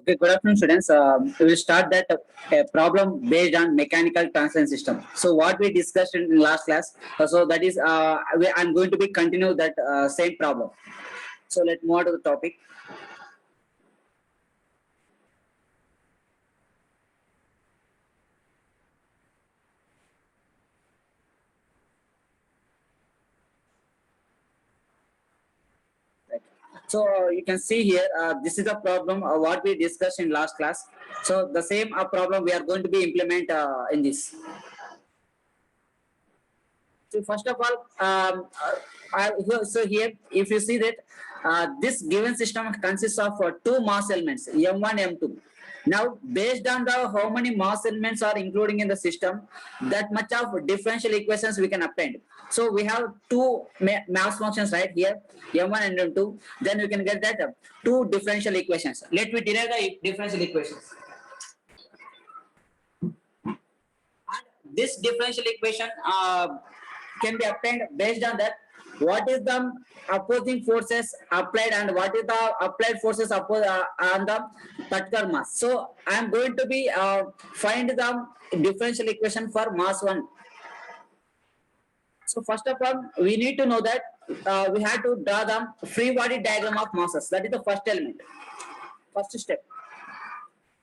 Okay, good afternoon, students. We will start that problem based on mechanical translation system. So, what we discussed in last class, so that is, I'm going to be continue that same problem. So, let's move on to the topic. Right. So, you can see here, this is the problem what we discussed in last class. So, the same problem we are going to be implement in this. So first of all, so here, if you see that this given system consists of two mass elements, M1, M2. Now, based on the how many mass elements are including in the system, that much of differential equations we can append. So we have two mass functions right here, M1 and M2. Then we can get that two differential equations. Let me derive the differential equations. And this differential equation can be obtained based on that what is the opposing forces applied and what is the applied forces on the particular mass. So I am going to be find the differential equation for mass 1. So first of all, we need to know that we have to draw the free body diagram of masses. That is the first element, first step.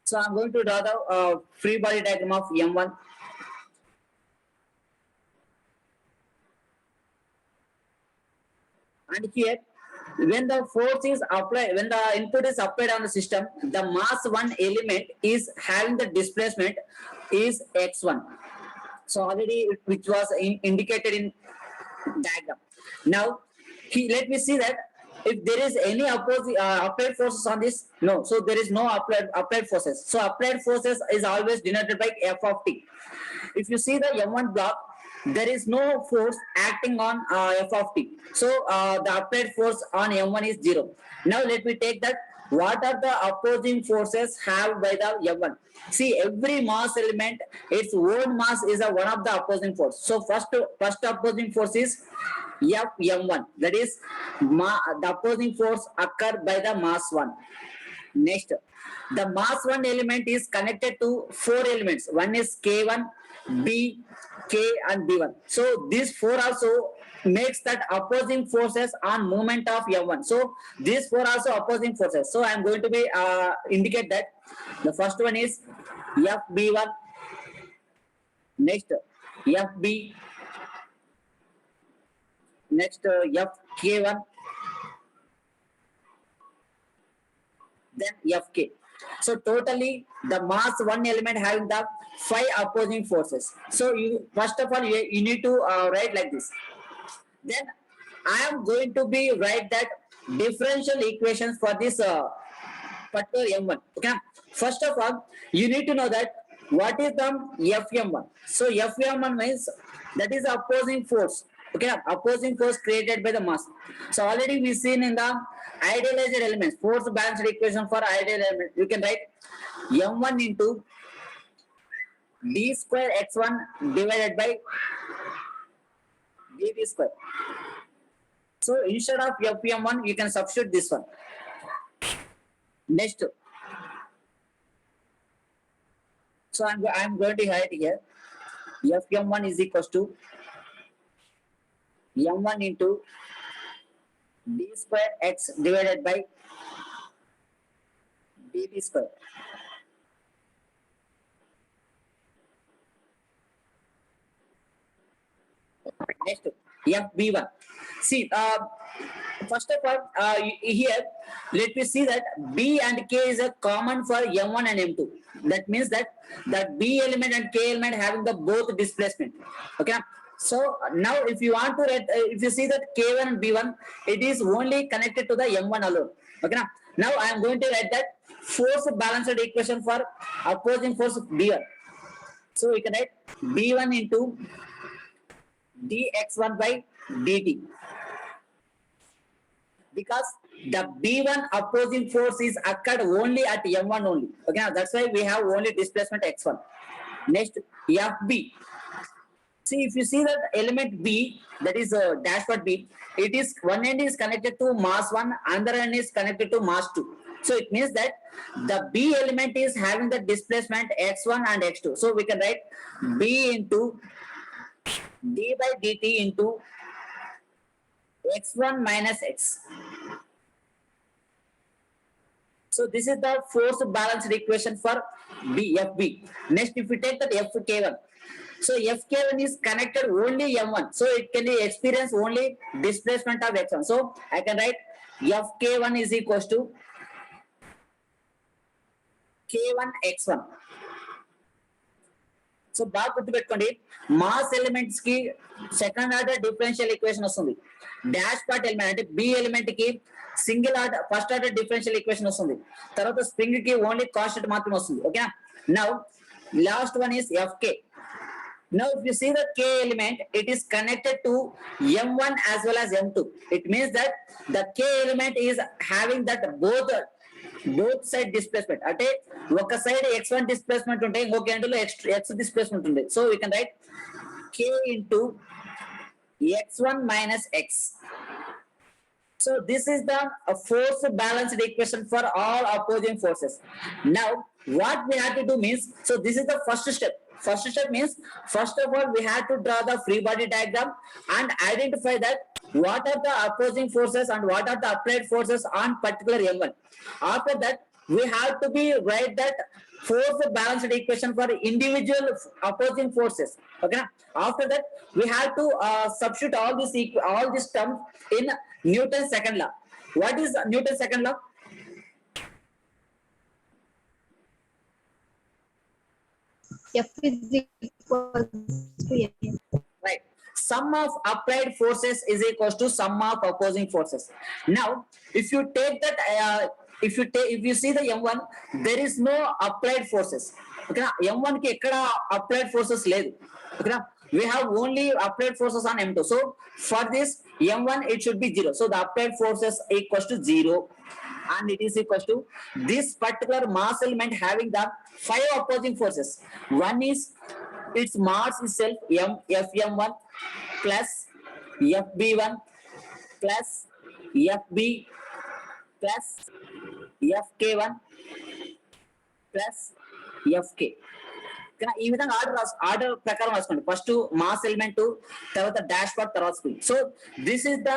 So I'm going to draw the free body diagram of M1. And here, when the force is applied, when the input is applied on the system, the mass 1 element is having the displacement is x1. So already which was indicated in diagram. Now, let me see that if there is any applied forces on this, no. So there is no applied forces. So applied forces is always denoted by f of t. If you see the M1 block, there is no force acting on f of t. So the applied force on M1 is 0. Now let me take that. What are the opposing forces have by the M1? See, every mass element, its own mass is one of the opposing force. So first opposing force is M1. That is, the opposing force occur by the mass 1. Next, the mass 1 element is connected to 4 elements. One is K1, B, K, and B1. So these 4 also makes that opposing forces on movement of M1. So these 4 also opposing forces. So I am going to be indicate that the first one is FB1. Next, FB. Next, FK1. Then Fk. So totally the mass 1 element having the 5 opposing forces. So you first of all you need to write like this. Then I am going to be write that differential equations for this particular M1. Okay. First of all, you need to know that what is the Fm1. So Fm1 means that is the opposing force. Okay, opposing force created by the mass. So already we seen in the idealized elements, force balanced equation for ideal element. You can write M1 into d square x1 divided by dv square. So instead of Fm1, you can substitute this one. Next, so I'm going to write here Fm1 is equals to M1 into d square x divided by dv square. Next, FB1. See, first of all, here, let me see that B and K is a common for M1 and M2. That means that B element and K element having the both displacement. Okay. So now, if you want to write, if you see that K1 and B1, it is only connected to the M1 alone. Okay. Now I am going to write that force balanced equation for opposing force B1. So we can write B1 into dx1 by dt, because the B1 opposing force is occurred only at M1 only. Okay, that's why we have only displacement x1. Next, FB. See, if you see that element B, that is dashpot B, it is one end is connected to mass 1, another end is connected to mass 2. So it means that the B element is having the displacement x1 and x2. So we can write B into d by dt into x1 minus x. So this is the force balanced equation for FB. Next, if we take that FK1, so FK1 is connected only M1, so it can experience only displacement of x1. So I can write FK1 is equals to K1 x1. So బాగా గుర్తుపెట్టుకోండి, mass elements కి second order differential equation వస్తుంది. Dash part element అంటే B element కి single order first order differential equation వస్తుంది. తర్వాత spring కి only constant మాత్రమే వస్తుంది. ఓకేనా? Now last one is FK. Now, if you see the K element, it is connected to M1 as well as M2. It means that the K element is having that both side displacement. అంటే ఒక side x1 displacement ఉంటే ఇంకొక end లో x displacement ఉంది. So we can write K into x1 minus x. So this is the force balanced equation for all opposing forces. Now, what we have to do means, so this is the first step. First step means, first of all, we have to draw the free body diagram and identify that what are the opposing forces and what are the applied forces on particular M1. After that, we have to be write that force balanced equation for individual opposing forces. Okay. After that, we have to substitute all these terms in Newton's second law. What is Newton's second law? F is equal to N. Right. Sum of applied forces is equals to sum of opposing forces. Now, if you take that, if you see the M1, there is no applied forces. Okay, M1 ki ekkada applied forces ledu. Okay, we have only applied forces on M2. So for this M1, it should be 0. So the applied forces equals to 0. And it is equals to this particular mass element having the 5 opposing forces. One is its mass itself, Fm1 plus Fb1 plus Fb plus Fk1 plus Fk. ఈ విధంగా order ప్రకారం రాసుకోండి. First mass element, తర్వాత dash part, తర్వాత spring. So this is the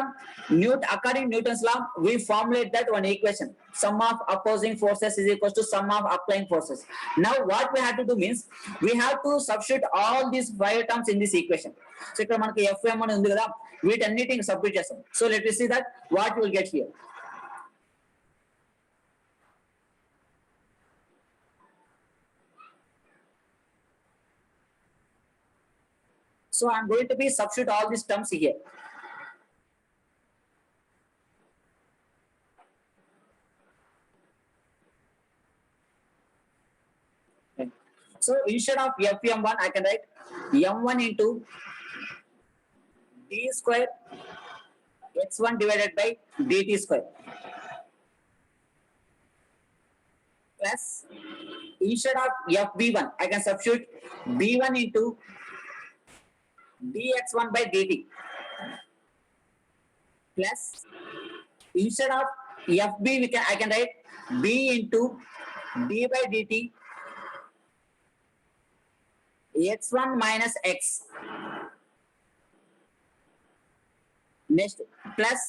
according Newton's law we formulate that one equation, sum of opposing forces is equals to sum of applying forces. Now what we have to do means, we have to substitute all these 5 terms in this equation. So ఇక్కడ మనకి Fm అని ఉంది కదా, వీటన్నిటిని substitute చేస్తాం. So let us see that what you will get here. So I'm going to be substitute all these terms here. Okay. So instead of Fm1, I can write M1 into d square x1 divided by dt square plus, instead of Fb1, I can substitute b1 into dx1 by dt plus, instead of Fb, I can write b into d by dt x1 minus x. Next, plus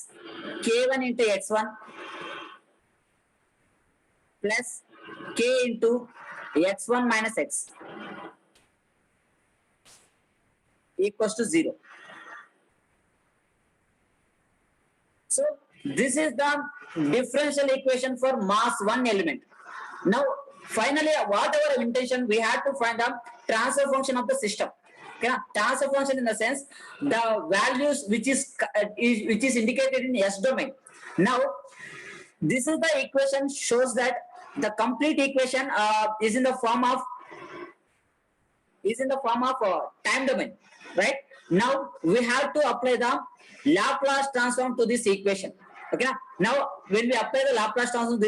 k1 into x1 plus k into x1 minus x equals to 0. So this is the differential equation for mass 1 element. Now finally, what our intention, we have to find the transfer function of the system. Okay, transfer function in the sense the values which is indicated in S domain. Now this is the equation, shows that the complete equation is in the form of time domain. Right now we have to apply the Laplace transform to this equation. Okay, now when we apply the Laplace transform to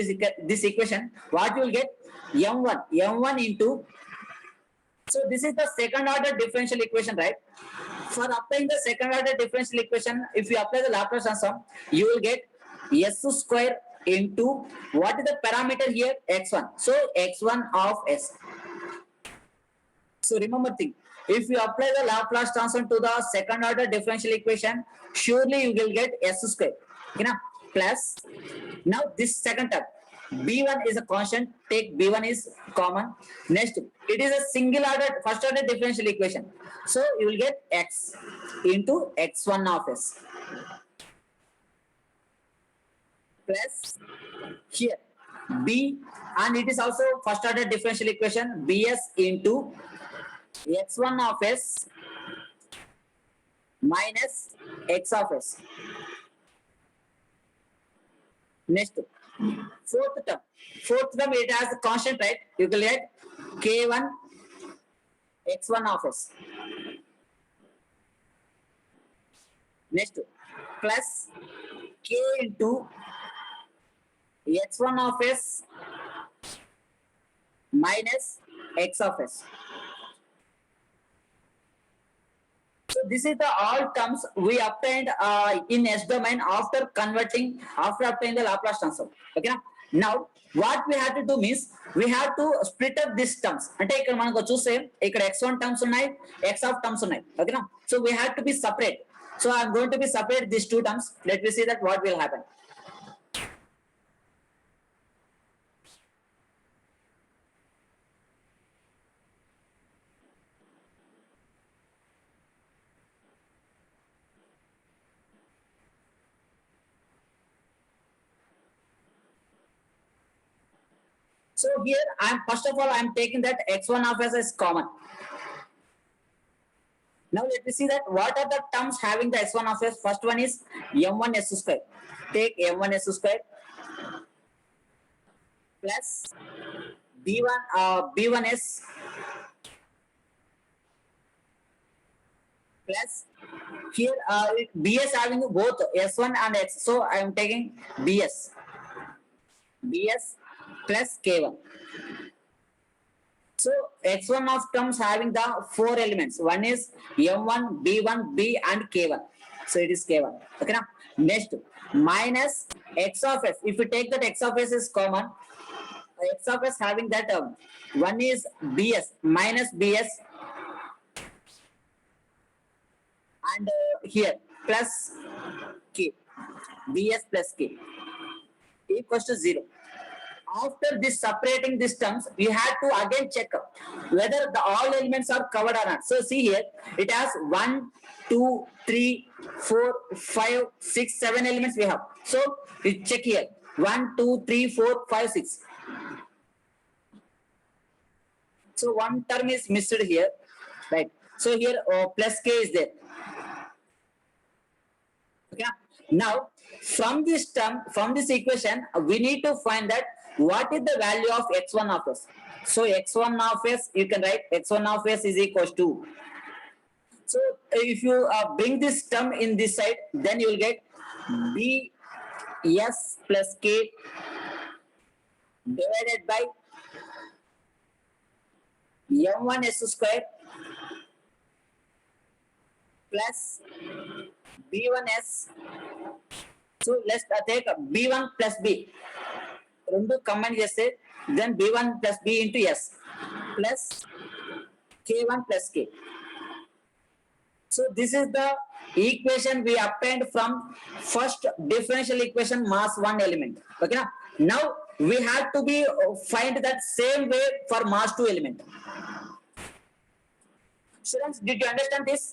this equation, what you will get? M1 into, so this is the second order differential equation, right? For applying the second order differential equation, if you apply the Laplace transform, you will get s square into what is the parameter here? X1. So X1 of s. So remember thing, if you apply the Laplace transform to the second order differential equation, surely you will get s square. You know, plus now this second term, b1 is a constant, take b1 is common. Next, it is a single order, first order differential equation. So you will get x into x1 of s plus here b, and it is also first order differential equation, bs into x1 of s minus x of s. Next, fourth term it has a constant, right? You will get k1 x1 of s. Next, plus k into x1 of s minus x of s. So this is the all terms we obtained in S domain after applying the Laplace transform. Okay. Now what we have to do means we have to split up these terms. అంటే ఇక్కడ మనకు చూస్తే ఇక్కడ x1 terms ఉన్నాయి, x of terms ఉన్నాయి. Okay. So we have to be separate. So I'm going to be separate these two terms. Let me see that what will happen. So here I'm first of all I'm taking that x1 of s is common. Now let me see that what are the terms having the s1 of s. First one is m1 s square. Take m1 s square plus b1s plus here bs having both s1 and x. So I am taking bs plus k1. So x1 of terms having the four elements. One is m1, b1, b and k1. So it is k1. Okay now. Next, minus x of s. If you take that x of s is common, x of s having that one is bs minus bs and here plus k, bs plus k equals to 0. After this separating these terms, we have to again check whether the all elements are covered or not. So see here, it has 1, 2, 3, 4, 5, 6, 7 elements we have. So we check here 1, 2, 3, 4, 5, 6. So one term is missed here, right? So here plus k is there. Okay. Now from this term, from this equation, we need to find that what is the value of x1 of s. So x1 of s, you can write x1 of s is equals to. So if you bring this term in this side, then you will get b s plus k divided by m1 s square plus b1s. So let's take b1 plus b. రెండు combine చేస్తే then b1 plus b into s plus k1 plus k. So this is the equation we obtained from first differential equation mass 1 element. Okay. Now we have to be find that same way for mass 2 element. Students, did you understand this?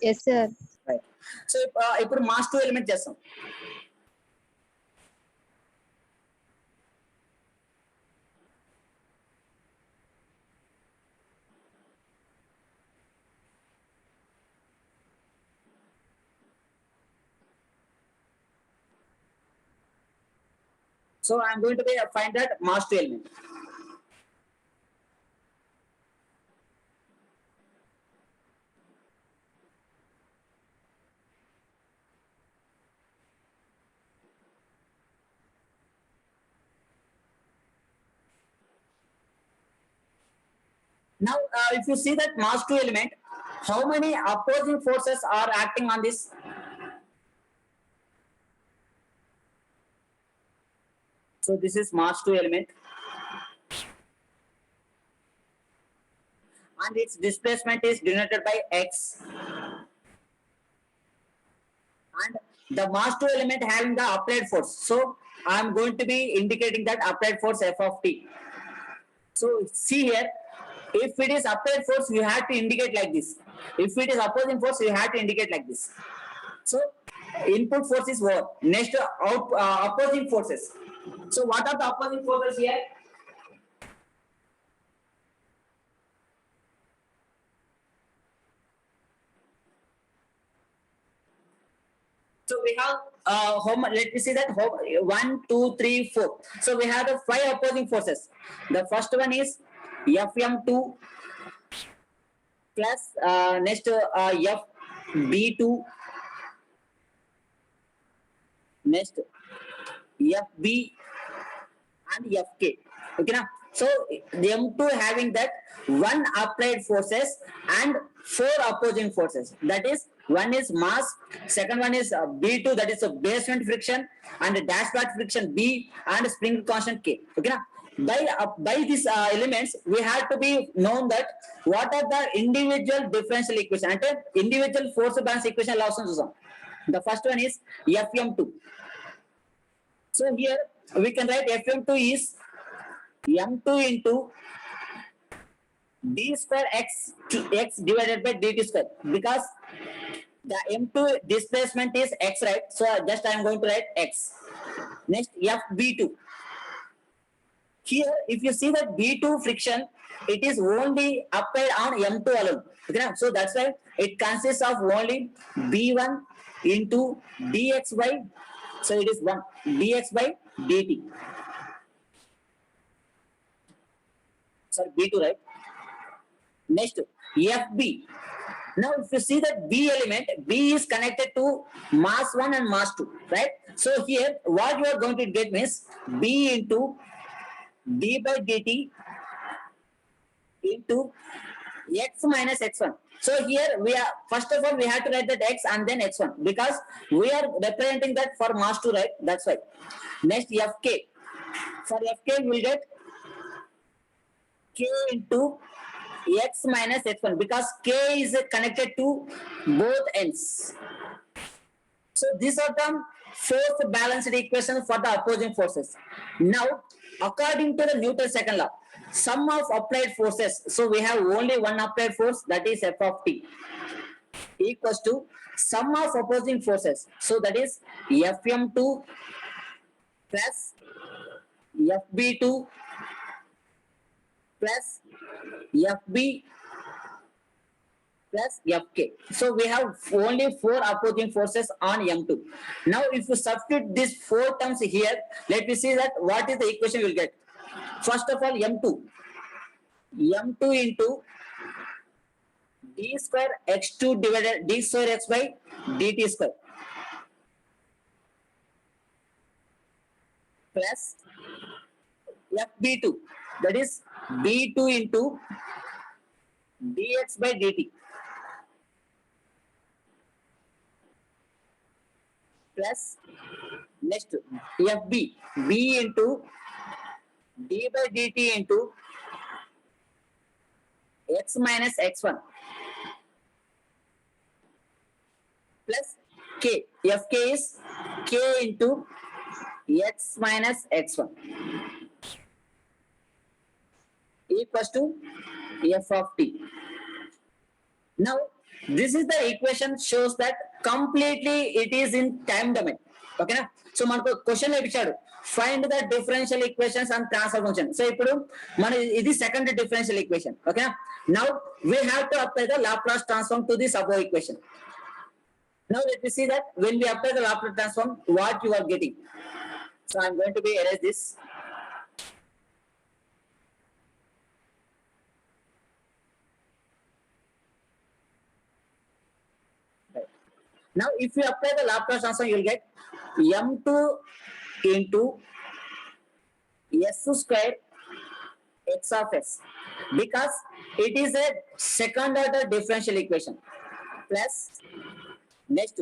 Yes, sir. Right. So ఇప్పుడు mass 2 element చేస్తాం. So I am going to find that mass 2 element. Now, if you see that mass 2 element, how many opposing forces are acting on this? So this is mass 2 element, and its displacement is denoted by x. And the mass 2 element having the applied force. So I am going to be indicating that applied force F of t. So see here, if it is applied force, you have to indicate like this. If it is opposing force, you have to indicate like this. So input force is what? Next opposing forces. So what are the opposing forces here? So we have let me see that 1, 2, 3, 4. So we have the 5 opposing forces. The first one is Fm2 plus next Fb2, next Fb and Fk. Okay now. So the M2 having that 1 applied forces and 4 opposing forces. That is, one is mass, second one is B2, that is a basement friction, and dashpot friction B, and spring constant K. Okay now. By these elements, we have to be known that what are the individual differential equation and individual force balance equation laws. The first one is Fm2. So here we can write Fm2 is M2 into d square x divided by dt square, because the M2 displacement is x, right? So just I am going to write x. Next Fb2. Here if you see that B2 friction, it is only applied on M2 alone. Okay, so that's why it consists of only B1 into dx by, so it is 1 dx by dt. Sorry, B2, right? Next, Fb. Now, if you see that B element, B is connected to mass 1 and mass 2, right? So here, what you are going to get means B into d by dt into x minus x1. So here we are, first of all, we have to write that x and then x1, because we are representing that for mass 2, right? That's why. Next, Fk. For Fk, we will get k into x minus x1, because k is connected to both ends. So these are the force balanced equation for the opposing forces. Now, according to the Newton's second law, sum of applied forces, so we have only one applied force, that is F of t, equals to sum of opposing forces. So that is Fm2 plus Fb2 plus Fb plus Fk. So we have only 4 opposing forces on M2. Now if you substitute these 4 terms here, let me see that what is the equation you will get. First of all, M2 into d square x2 divided d square x by dt square plus Fb2, that is b2 into dx by dt plus next Fb, b into d by dt into x minus x1 plus k. Fk is k into x minus x1 equals to f of t. Now, this is the equation shows that completely it is in time domain. Okay na? So మనకు question ఇచ్చాడు, find the differential equations and transfer function. So ఇప్పుడు మన ఇది second differential equation. ఓకేనా? Now we have to apply the Laplace transform to this above equation. Now let me see that when we apply the Laplace transform, what you are getting. So I'm going to be erase this. Now, if you apply the Laplace transform, you will get M2 into S square x of s, because it is a second order differential equation, plus next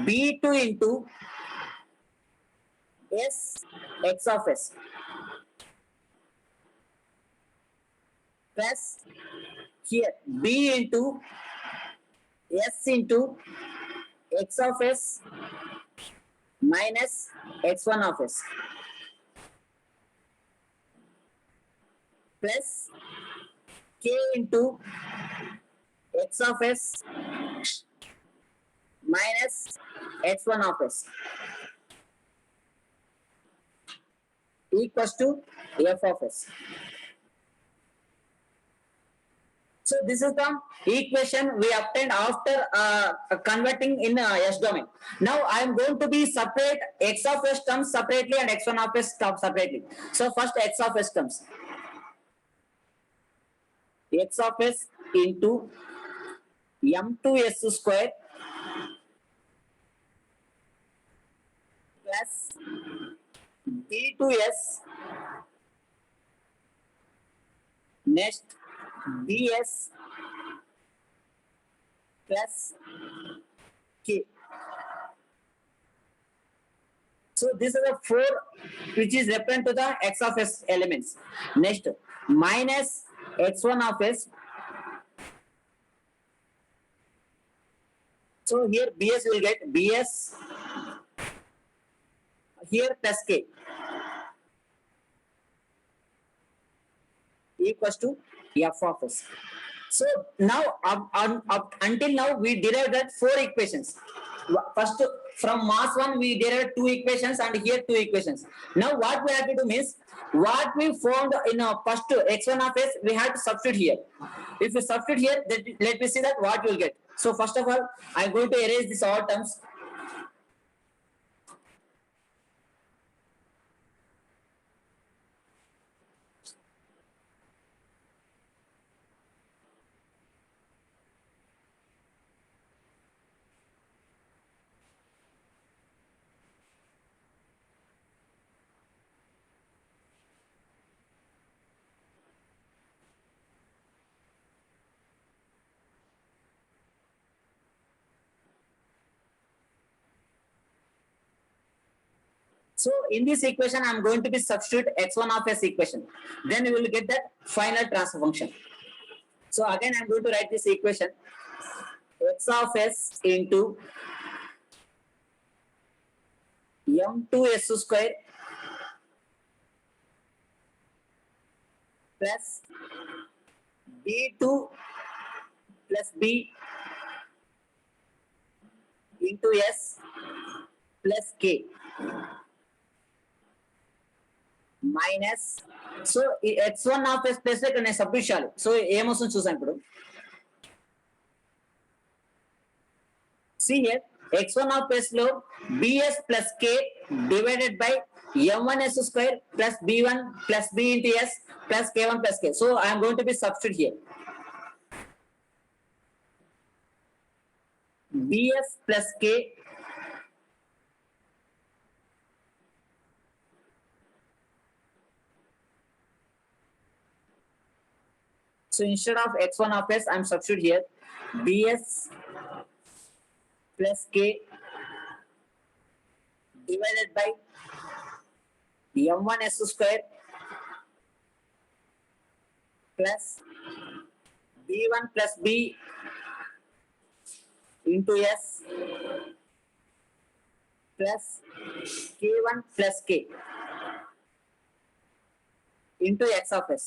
b2 into s x of s, plus here b into s into x of s minus x1 of s, plus k into x of s minus x1 of s equals to f of s. So this is the equation we obtained after converting in S domain. Now I am going to be separate x of s terms separately and x1 of s terms separately. So first x of s terms. X of s into m2s square plus d2s next ds plus k. So this is a 4 which is referring to the x of s elements. Next minus x1 of s. So here bs will get bs here plus k equals to f of s. So now until now we derived that 4 equations. First from mass 1 we derived 2 equations and here 2 equations. Now what we have to do means what we found in our first x1 of s we have to substitute here. If you substitute here, then let me see that what you will get. So first of all I am going to erase these all terms. So in this equation, I'm going to be substitute x1 of s equation. Then we will get that final transfer function. So again, I'm going to write this equation x of s into m2s square plus b2 plus b into s plus k minus, so x1 of s plus ఇక్కడ నేను substitute చేయాలి. So ఏమొస్తుంది చూసాను ఇప్పుడు. See here x1 of s లో bs plus k divided by m1s square plus b1 plus b into s plus k1 plus k. So I am going to be substitute here. bs plus k so instead of x1 of s I am substitute here bs plus k divided by m1s square plus b1 plus b into s plus k1 plus k into x of s.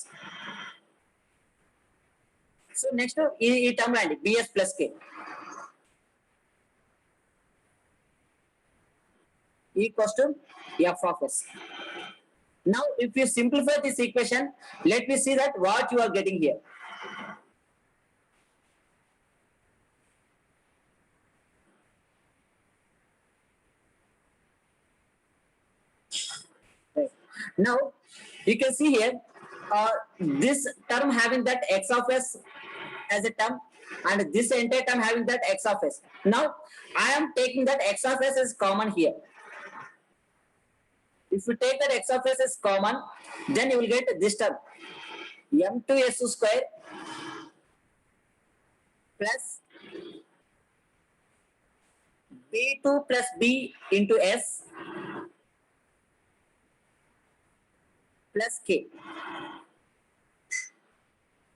So next ఈ term రాయండి bs plus k equals to f of s. Now if you simplify this equation, let me see that what you are getting here. Right. Now you can see here this term having that x of s as a term and this entire term having that x of s. Now I am taking that x of s as common here. If you take that x of s as common, then you will get this term. m2s square plus b2 plus b into s plus k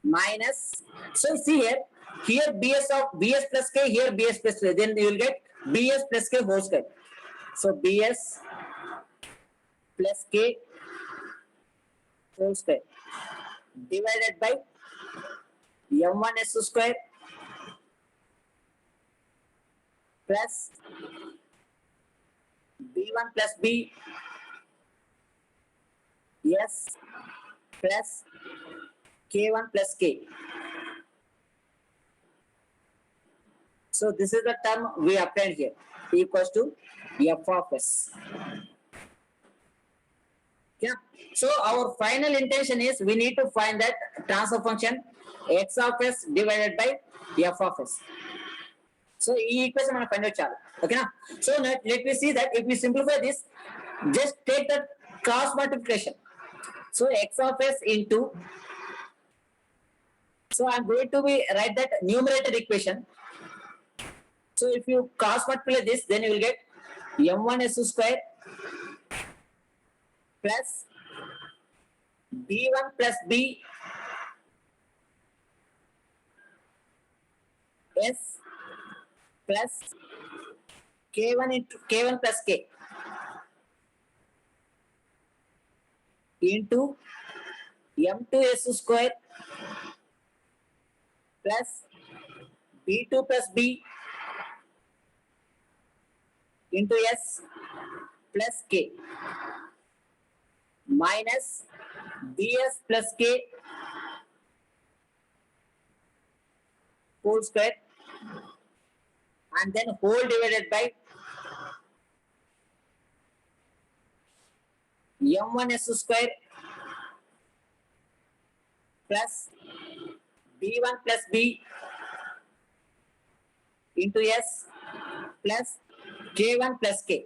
minus, so see here bs of bs plus k, here bs plus k, then you will get bs plus k whole square. So bs plus k whole square divided by m1s square plus b1 plus b s plus k1 plus k. So this is the term we obtained here, equals to f of s. Yeah. So our final intention is we need to find that transfer function x of s divided by f of s. So ఈ equation మనం find out చాలు. Okay na? So let me see that if we simplify this, just take the cross multiplication. So x of s into, so I'm going to be write that numerator equation. So if you cross multiply this, then you will get m1s square plus b1 plus b s plus k1 into k1 plus k into m2s square plus b2 plus b into s plus k minus bs plus k whole square and then whole divided by m1s square plus b1 plus b into s plus k1 plus k.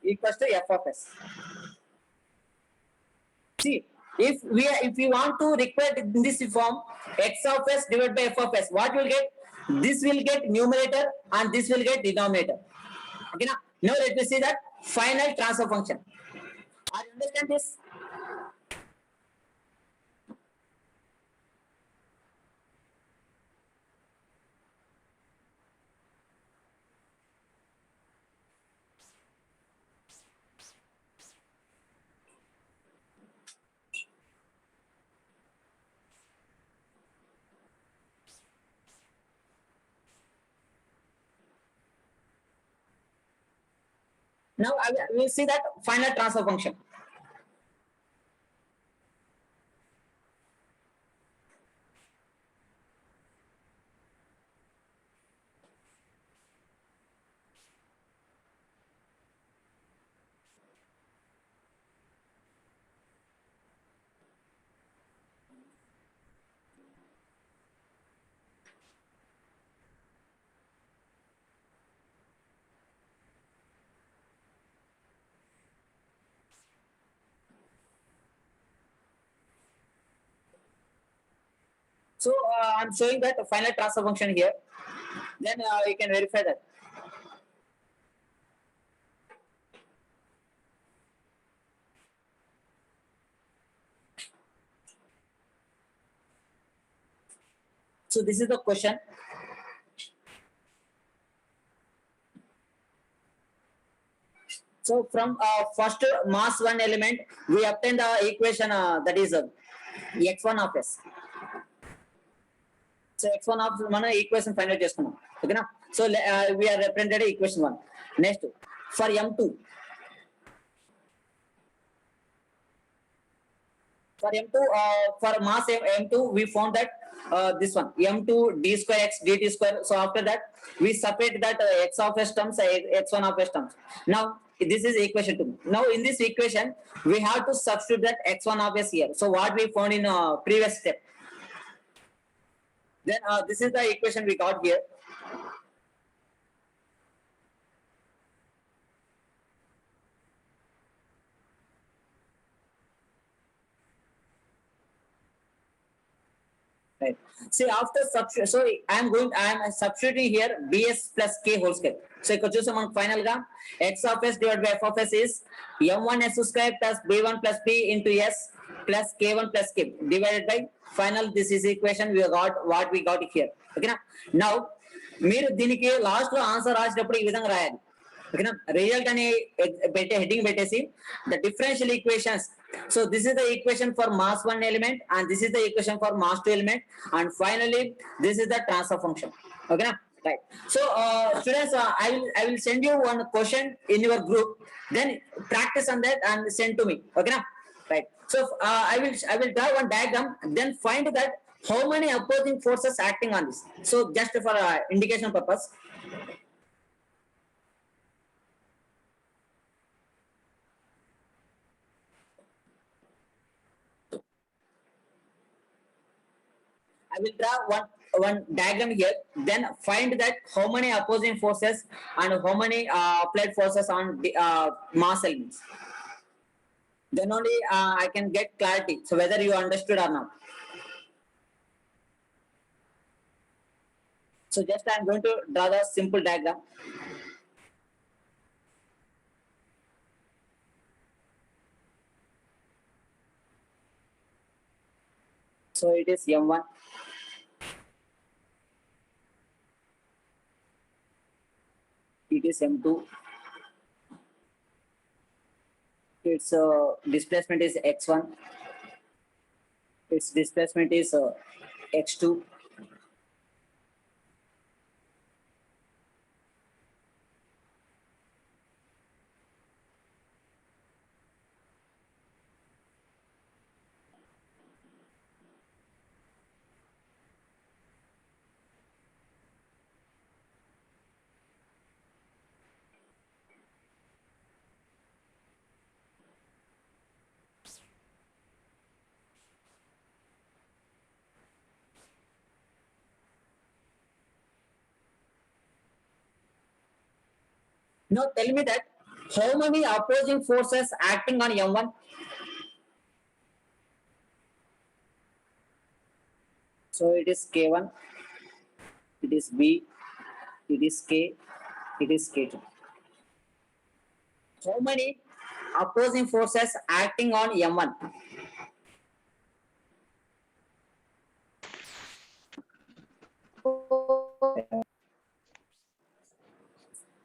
Equals to f of s. See, if we want to require in this form x of s divided by f of s, what will get? This will get numerator and this will get denominator. Okay, now let me see that final transfer function. Are you understand this? Now we will see that final transfer function. So I'm showing that final transfer function here. Then you can verify that. So this is the question. So from first mass one element, we obtain the equation that is x1 of s. So x1 of మన equation find out చేసుకున్నాం. Okay na? So we are represented equation 1. Next, for m2. For m2, for mass m2, we found that this one m2 d square x dt square. So after that, we separate that x of s terms, x1 of s terms. Now this is equation 2. Now in this equation, we have to substitute that x1 of s here. So what we found in previous step. Then this is the equation we got here. See, after substitute, so I am substituting here bs plus k whole square. So ఇక్కడ చూసాం మనకు final గా x of s divided by f of s is m1 s square plus b1 plus b into s plus k1 plus k divided by final. This is equation we got what we got here. ఓకేనా? Now మీరు దీనికి last లో answer రాసేటప్పుడు ఈ విధంగా రాయాలి. ఓకేనా? Result అని పెట్టే హెడ్డింగ్ పెట్టేసి the differential equations. So this is the equation for mass 1 element and this is the equation for mass 2 element and finally this is the transfer function. Okay na? Right. So students, I will send you one question in your group, then practice on that and send to me. Okay na? Right. So I will draw one diagram, then find that how many opposing forces acting on this. So just for indication purpose. I will draw one diagram here, then find that how many opposing forces and how many applied forces on the mass elements. Then only I can get clarity. So whether you understood or not. So just I am going to draw the simple diagram. So it is M1. It is M2. Its displacement is x1. Its displacement is x2. Now tell me that how many opposing forces acting on M1? So it is K1, it is B, it is K, it is K2. How many opposing forces acting on M1?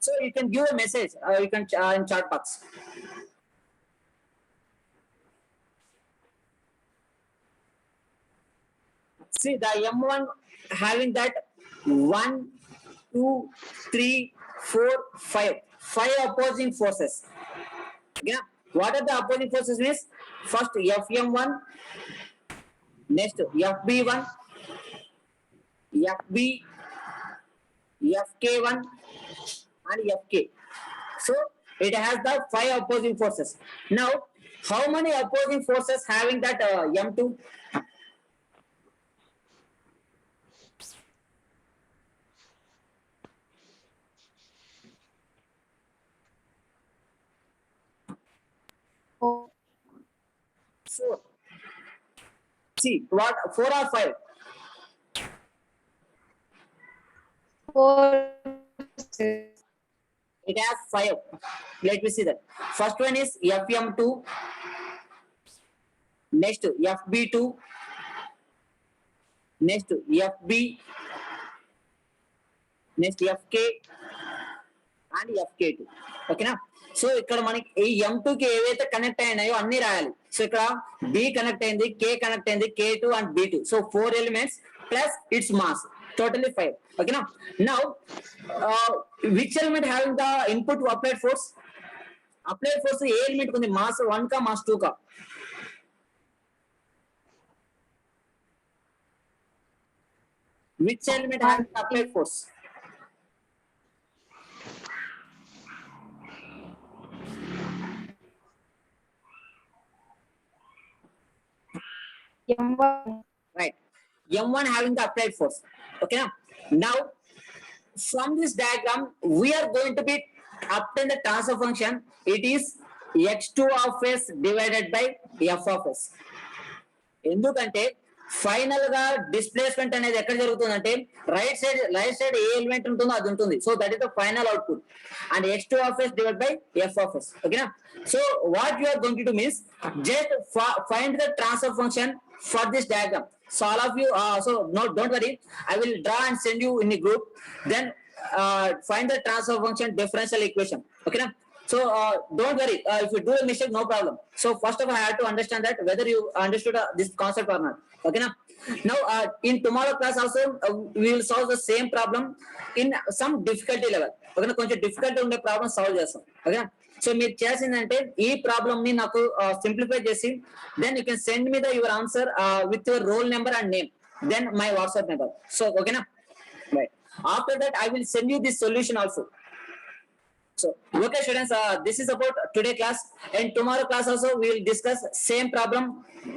So you can give a message, you can in chat box. See the M1 having that 1, 2, 3, 4, 5. 5 opposing forces. Yeah. What are the opposing forces means? First Fm1, next Fb1, Fb, Fk1 and Fk. So it has the 5 opposing forces. Now how many opposing forces having that M2? Four. 4. See what 4 or 5? 4. It has 5. Let me see that. First one is Fm2, next Fb2, next Fb, next Fk and Fk2. Okay na? So ఇక్కడ మనకి ఈ M2 కి ఏవైతే connect అయినాయో అన్ని రాయాలి. So ఇక్కడ B connect అయింది, K connect అయింది, K2 and B2. So 4 elements plus its mass, totally 5. Okay na? Now which element having the input to applied force? Applied force A element ఉంది? Mass 1 కా mass 2 కా? Which element having the applied force? M1. Right. M1 having the applied force. Okay. Now, from this diagram, we are going to be obtain the transfer function. It is x2 of s divided by f of s. ఎందుకంటే final గా displacement అనేది ఎక్కడ జరుగుతుందంటే right side ఏ element ఉంటుందో అది ఉంటుంది. So that is the final output and x2 of s divided by f of s. ఓకేనా? So what you are going to do means just find the transfer function for this diagram. So all of you, so no, don't worry, I will draw and send you in a group. Then find the transfer function differential equation. Okay na? So don't worry, if you do a mistake, no problem. So first of all, I have to understand that whether you understood this concept or not. Okay na? Now in tomorrow class also we will solve the same problem in some difficulty level. Okay na? కొంచెం difficult ఉండే problem solve చేస్తాం. Okay na? So మీరు చేసిందంటే ఈ problem ని నాకు simplify చేసి then you can send me the your answer with your roll number and name, then my WhatsApp number. So ఓకేనా? Right. After that I will send you this solution also. So okay students, this is about today class, and tomorrow class also we will discuss same problem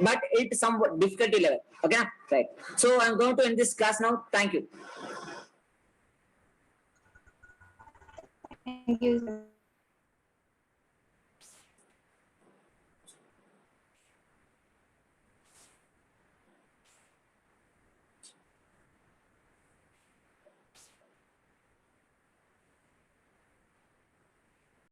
but it some difficulty level. Okay, right? So I'm going to end this class now. Thank you. Thank you, sir.